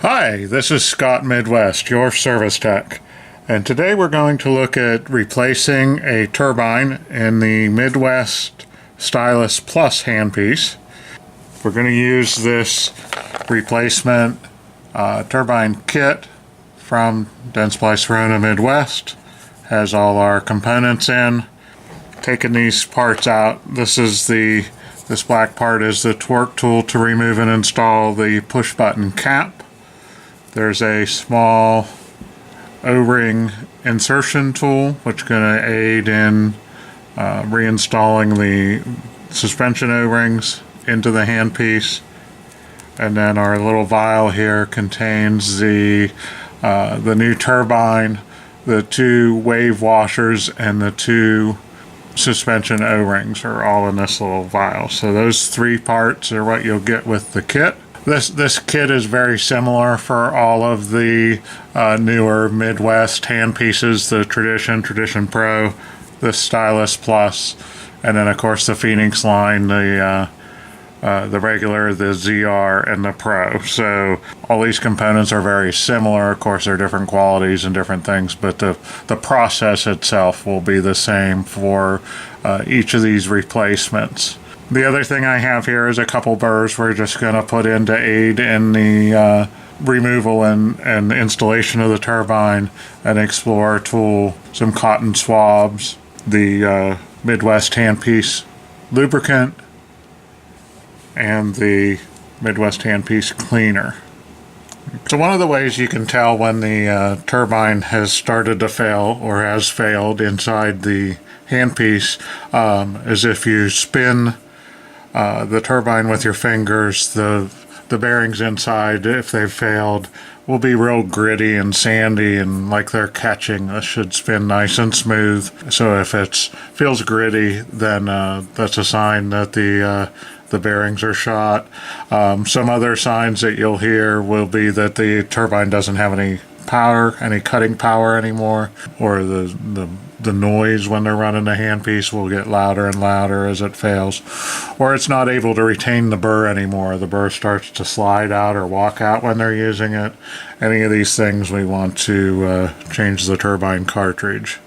Hi, this is Scott Midwest, your service tech, and today we're going to look at replacing a turbine in the Midwest Stylus Plus handpiece. We're going to use this replacement turbine kit from Densplice Verona Midwest. Has all our components in. Taking these parts out, this black part is the torque tool to remove and install the push button cap. There's a small O-ring insertion tool which is going to aid in reinstalling the suspension O-rings into the handpiece. And then our little vial here contains the new turbine, the two wave washers, and the two suspension O-rings are all in this little vial. So those three parts are what you'll get with the kit. This kit is very similar for all of the newer Midwest handpieces, the Tradition Pro, the Stylus Plus, and then of course the Phoenix line, the regular, the ZR, and the Pro. So all these components are very similar. Of course, they're different qualities and different things, but the process itself will be the same for each of these replacements. The other thing I have here is a couple burrs we're just going to put in to aid in the removal and installation of the turbine, an Explorer tool, some cotton swabs, the Midwest handpiece lubricant, and the Midwest handpiece cleaner. So one of the ways you can tell when the turbine has started to fail or has failed inside the handpiece is if you spin the turbine with your fingers. The bearings inside, if they've failed, will be real gritty and sandy and like they're catching. This should spin nice and smooth. So if it feels gritty, then that's a sign that the bearings are shot. Some other signs that you'll hear will be that the turbine doesn't have any power, any cutting power anymore, or the noise when they're running the handpiece will get louder and louder as it fails, or it's not able to retain the burr anymore. The burr starts to slide out or walk out when they're using it. Any of these things we want to change the turbine cartridge.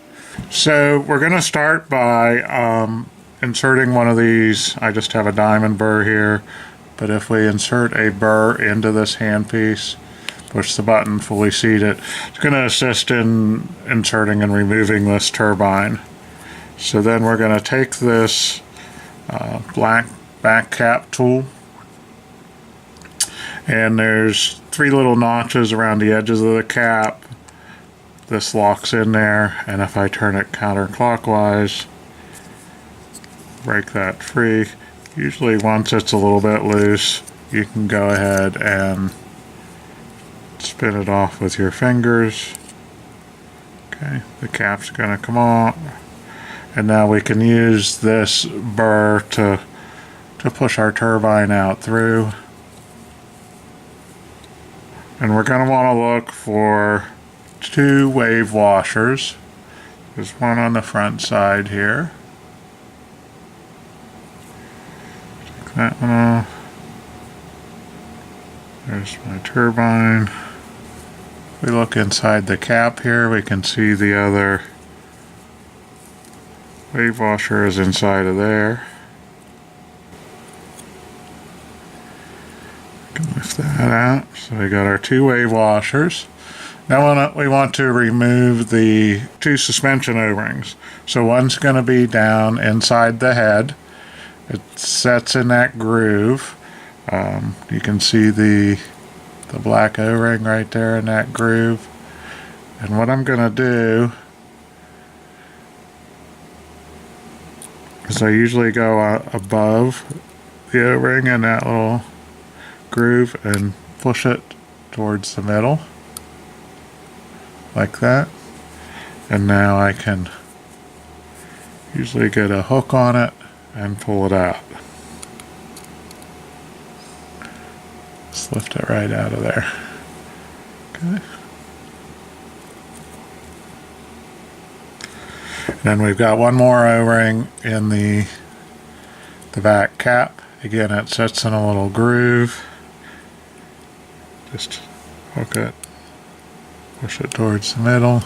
So we're going to start by inserting one of these. I just have a diamond burr here, but if we insert a burr into this handpiece, push the button, fully seat it, it's going to assist in inserting and removing this turbine. So then we're going to take this black back cap tool, and there's three little notches around the edges of the cap. This locks in there, and if I turn it counterclockwise, break that free. Usually once it's a little bit loose, you can go ahead and spin it off with your fingers. Okay, the cap's going to come off, and now we can use this burr to push our turbine out through. And we're going to want to look for two wave washers. There's one on the front side here. Take that one off. There's my turbine. We look inside the cap here, we can see the other wave washer is inside of there. We can lift that out. So we got our two wave washers. Now we want to remove the two suspension O-rings. So one's going to be down inside the head. It sets in that groove. You can see the black O-ring right there in that groove. And what I'm going to do is I usually go above the O-ring in that little groove and push it towards the middle like that. And now I can usually get a hook on it and pull it out. Just lift it right out of there. Okay. And then we've got one more O-ring in the back cap. Again, it sets in a little groove. Just Hook it, push it towards the middle.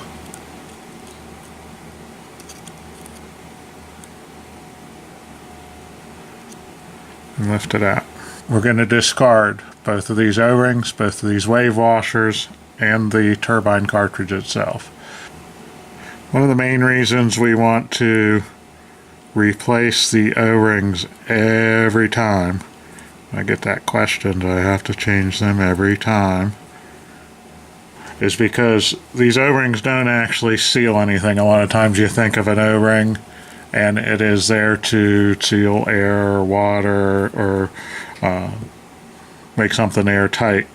And lift it out. We're going to discard both of these O-rings, both of these wave washers, and the turbine cartridge itself. One of the main reasons we want to replace the O-rings every time, I get that question, do I have to change them every time, is because these O-rings don't actually seal anything. A lot of times you think of an O-ring and it is there to seal air or water or make something airtight.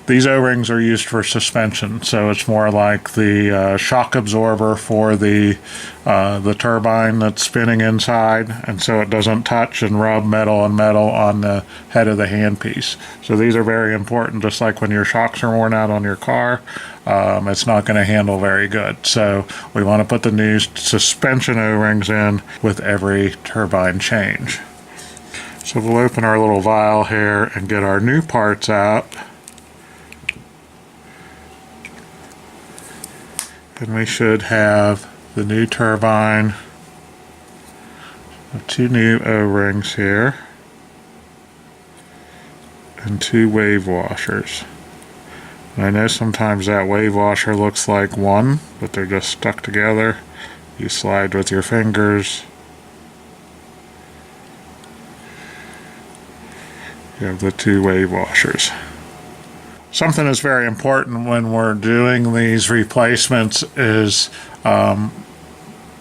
These O-rings are used for suspension, so it's more like the shock absorber for the turbine that's spinning inside, and so it doesn't touch and rub metal on the head of the handpiece. So these are very important, just like when your shocks are worn out on your car. It's not going to handle very good. So we want to put the new suspension O-rings in with every turbine change. So we'll open our little vial here and get our new parts out. And we should have the new turbine, two new O-rings here, and two wave washers. And I know sometimes that wave washer looks like one, but they're just stuck together. You slide with your fingers. You have the two wave washers. Something that's very important when we're doing these replacements is the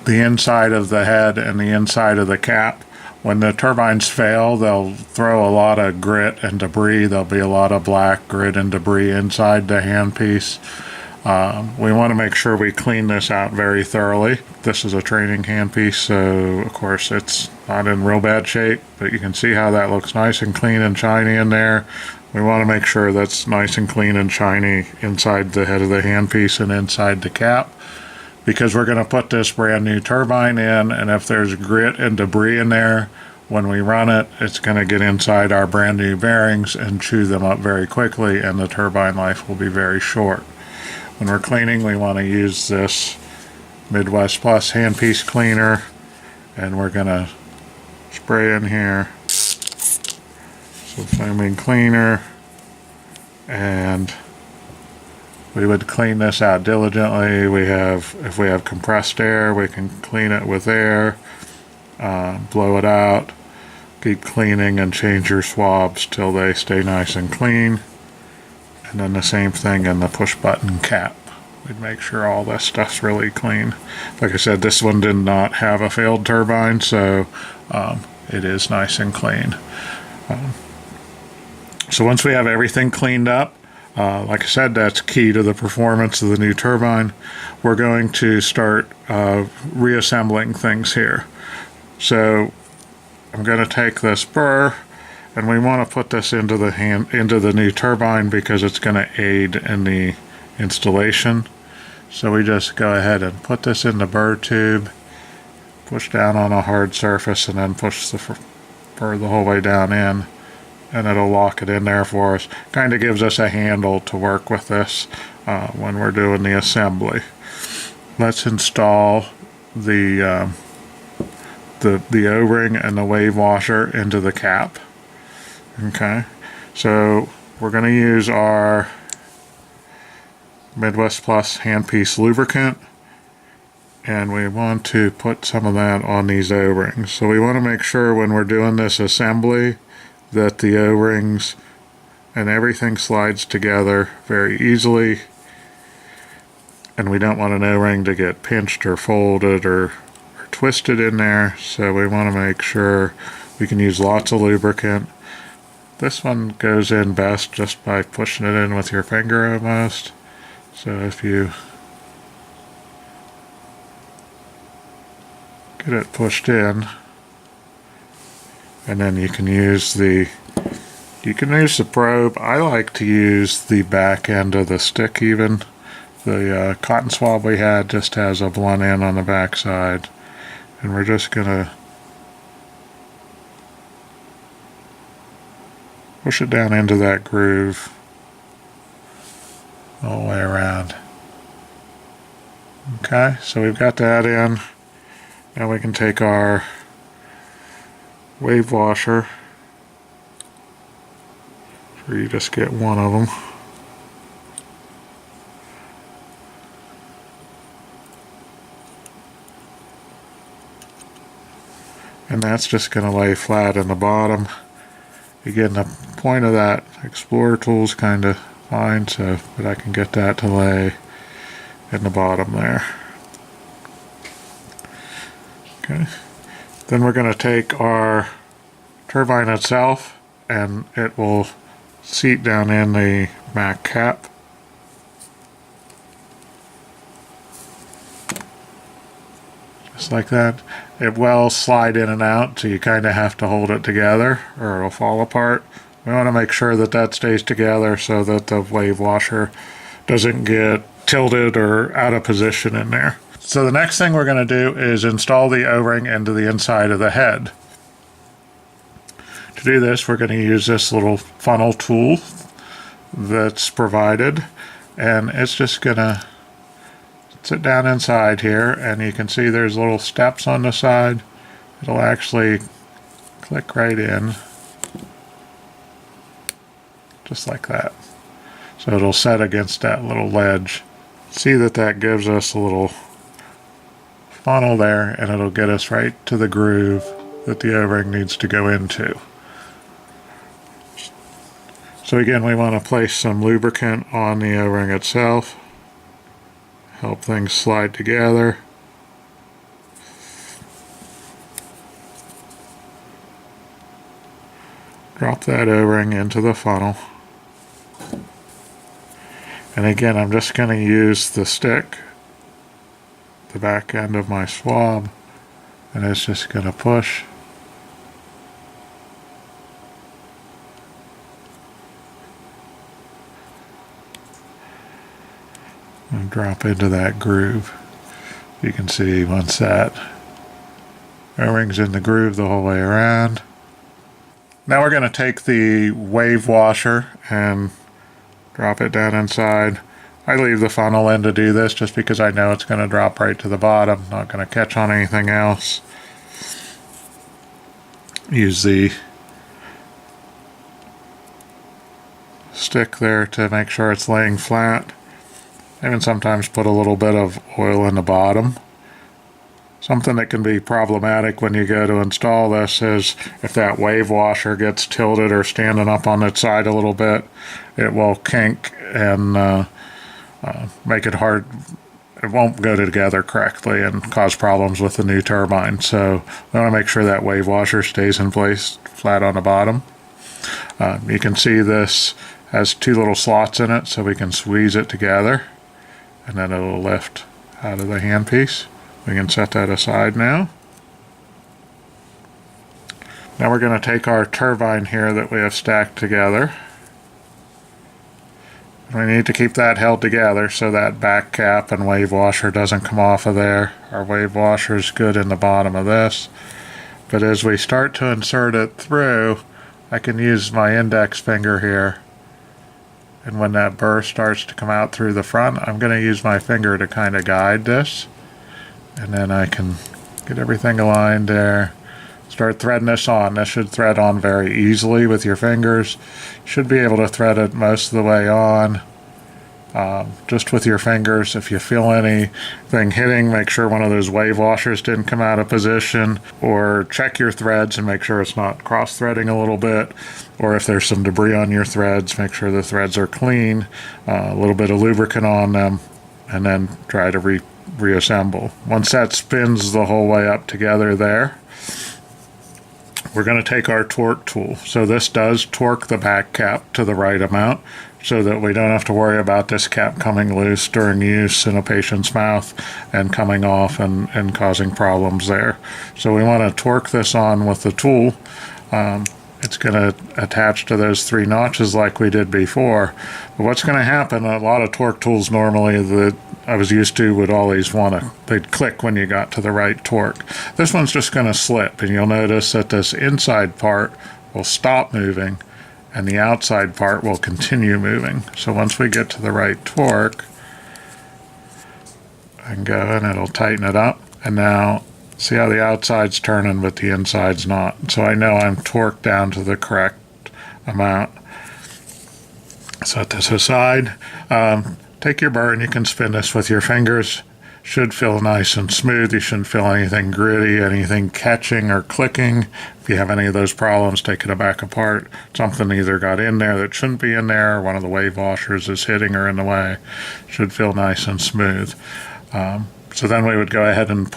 inside of the head and the inside of the cap. When the turbines fail, they'll throw a lot of grit and debris. There'll be a lot of black grit and debris inside the handpiece. We want to make sure we clean this out very thoroughly. This is a training handpiece, so of course it's not in real bad shape, but you can see how that looks nice and clean and shiny in there. We want to make sure that's nice and clean and shiny inside the head of the handpiece and inside the cap, because we're going to put this brand new turbine in, and if there's grit and debris in there, when we run it, it's going to get inside our brand new bearings and chew them up very quickly, and the turbine life will be very short. When we're cleaning, we want to use this Midwest Plus handpiece cleaner, and we're going to spray in here. So foaming cleaner, and we would clean this out diligently. If we have compressed air, we can clean it with air, blow it out, keep cleaning and change your swabs till they stay nice and clean. And then the same thing in the push button cap. We'd make sure all this stuff's really clean. Like I said, this one did not have a failed turbine, so it is nice and clean. So once we have everything cleaned up, like I said, that's key to the performance of the new turbine. We're going to start reassembling things here. So I'm going to take this burr, and we want to put this into the new turbine because it's going to aid in the installation. So we just go ahead and put this in the burr tube, push down on a hard surface, and then push the burr the whole way down in, and it'll lock it in there for us. Kind of gives us a handle to work with this when we're doing the assembly. Let's install the O-ring and the wave washer into the cap. Okay, so we're going to use our Midwest Plus handpiece lubricant, and we want to put some of that on these O-rings. So we want to make sure when we're doing this assembly that the O-rings and everything slides together very easily, and we don't want an O-ring to get pinched or folded or twisted in there, so we want to make sure we can use lots of lubricant. This one goes in best just by pushing it in with your finger almost. So if you get it pushed in, and then you can use the probe. I like to use the back end of the stick even. The cotton swab we had just has a blunt end on the back side, and we're just gonna push it down into that groove all the way around. Okay, so we've got that in. Now we can take our wave washer. Sure, you just get one of them. And that's just going to lay flat in the bottom. Again, the point of that Explorer tool is kind of fine, but I can get that to lay in the bottom there. Okay. Then we're going to take our turbine itself, and it will seat down in the back cap. Just like that. It will slide in and out, so you kind of have to hold it together or it'll fall apart. We want to make sure that that stays together so that the wave washer doesn't get tilted or out of position in there. So the next thing we're going to do is install the O-ring into the inside of the head. To do this, we're going to use this little funnel tool that's provided, and it's just going to sit down inside here, and you can see there's little steps on the side. It'll actually click right in, just like that. So it'll set against that little ledge. See that gives us a little funnel there, and it'll get us right to the groove that the O-ring needs to go into. So again, we want to place some lubricant on the O-ring itself. Help things slide together. Drop that O-ring into the funnel. And again, I'm just going to use the stick, the back end of my swab, and it's just going to push. And drop into that groove. You can see once that O-ring's in the groove the whole way around. Now we're going to take the wave washer and drop it down inside. I leave the funnel in to do this just because I know it's going to drop right to the bottom, not going to catch on anything else. Use the stick there to make sure it's laying flat. Even sometimes put a little bit of oil in the bottom. Something that can be problematic when you go to install this is if that wave washer gets tilted or standing up on its side a little bit, it will kink and make it hard. It won't go together correctly and cause problems with the new turbine. So we want to make sure that wave washer stays in place flat on the bottom. You can see this has two little slots in it, so we can squeeze it together, and then it'll lift out of the handpiece. We can set that aside now. Now we're going to take our turbine here that we have stacked together. We need to keep that held together so that back cap and wave washer doesn't come off of there. Our wave washer is good in the bottom of this. But as we start to insert it through, I can use my index finger here. And when that burr starts to come out through the front, I'm going to use my finger to kind of guide this. And then I can get everything aligned there. Start threading this on. This should thread on very easily with your fingers. You should be able to thread it most of the way on. Just with your fingers. If you feel anything hitting, make sure one of those wave washers didn't come out of position, or check your threads and make sure it's not cross-threading a little bit, or if there's some debris on your threads, make sure the threads are clean, a little bit of lubricant on them, and then try to reassemble. Once that spins the whole way up together there, we're going to take our torque tool. So this does torque the back cap to the right amount so that we don't have to worry about this cap coming loose during use in a patient's mouth and coming off and causing problems there. So we want to torque this on with the tool. It's going to attach to those three notches like we did before. But what's going to happen, a lot of torque tools normally that I was used to would always they'd click when you got to the right torque. This one's just going to slip, and you'll notice that this inside part will stop moving, and the outside part will continue moving. So once we get to the right torque, I can go and it'll tighten it up. And now see how the outside's turning but the inside's not. So I know I'm torqued down to the correct amount. Set this aside. Take your burr and you can spin this with your fingers. Should feel nice and smooth. You shouldn't feel anything gritty, anything catching or clicking. If you have any of those problems, take it back apart. Something either got in there that shouldn't be in there, or one of the wave washers is hitting or in the way. Should feel nice and smooth. So then we would go ahead and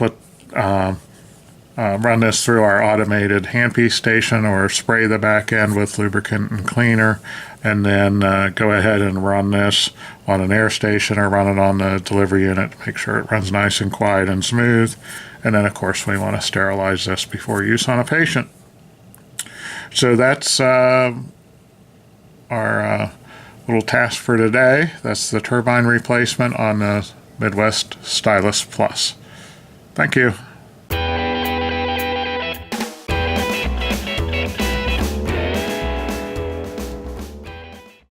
run this through our automated handpiece station, or spray the back end with lubricant and cleaner, and then go ahead and run this on an air station or run it on the delivery unit to make sure it runs nice and quiet and smooth. And then of course we want to sterilize this before use on a patient. So that's our little task for today. That's the turbine replacement on the Midwest Stylus Plus. Thank you.